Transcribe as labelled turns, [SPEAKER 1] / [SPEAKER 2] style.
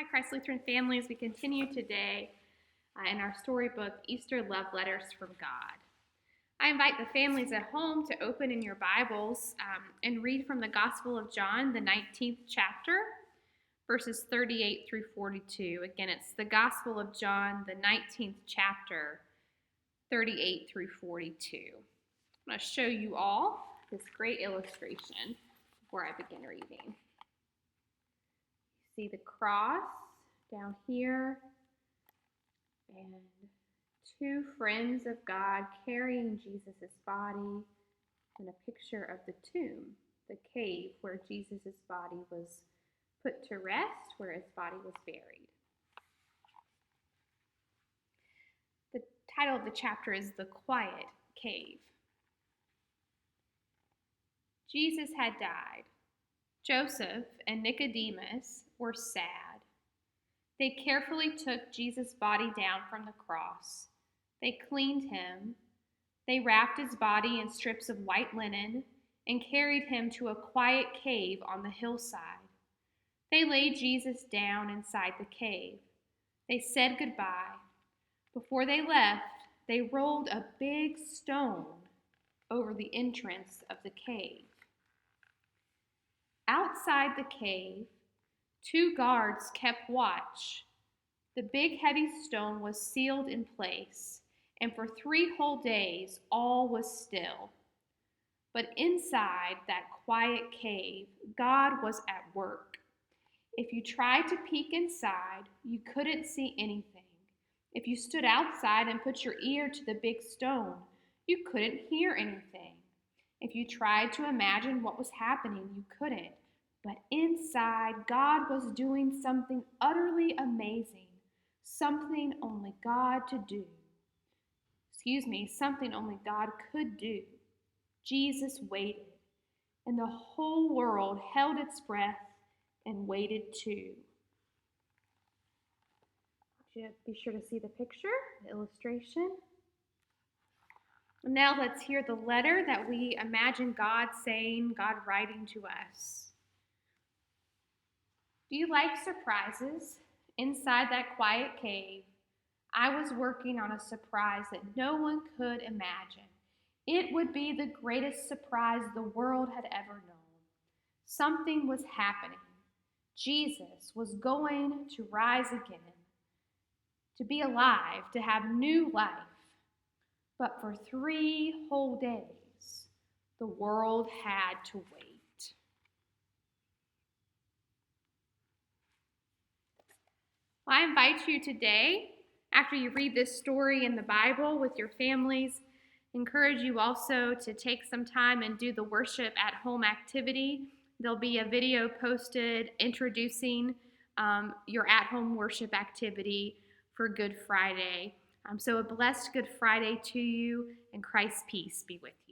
[SPEAKER 1] Christ Lutheran families. We continue today in our storybook, Easter Love Letters from God. I invite the families at home to open in your Bibles and read from the Gospel of John, the 19th chapter, verses 38 through 42. Again, it's the Gospel of John, the 19th chapter, 38 through 42. I'm going to show you all this great illustration before I begin reading. See the cross down here and two friends of God carrying Jesus' body and a picture of the tomb, the cave where Jesus' body was put to rest, where his body was buried. The title of the chapter is The Quiet Cave. Jesus had died. Joseph and Nicodemus were sad. They carefully took Jesus' body down from the cross. They cleaned him. They wrapped his body in strips of white linen and carried him to a quiet cave on the hillside. They laid Jesus down inside the cave. They said goodbye. Before they left, they rolled a big stone over the entrance of the cave. Outside the cave, two guards kept watch. The big heavy stone was sealed in place, and for 3 whole days all was still. But inside that quiet cave, God was at work. If you tried to peek inside, you couldn't see anything. If you stood outside and put your ear to the big stone, you couldn't hear anything. If you tried to imagine what was happening, you couldn't. But inside, God was doing something utterly amazing, something only God could do. Something only God could do. Jesus waited, and the whole world held its breath and waited too. Be sure to see the picture, the illustration. Now let's hear the letter that we imagine God saying, God writing to us. Do you like surprises? Inside that quiet cave, I was working on a surprise that no one could imagine. It would be the greatest surprise the world had ever known. Something was happening. Jesus was going to rise again, to be alive, to have new life. But for 3 whole days, the world had to wait. I invite you today, after you read this story in the Bible with your families, encourage you also to take some time and do the worship at home activity. There'll be a video posted introducing your at-home worship activity for Good Friday. So a blessed Good Friday to you, and Christ's peace be with you.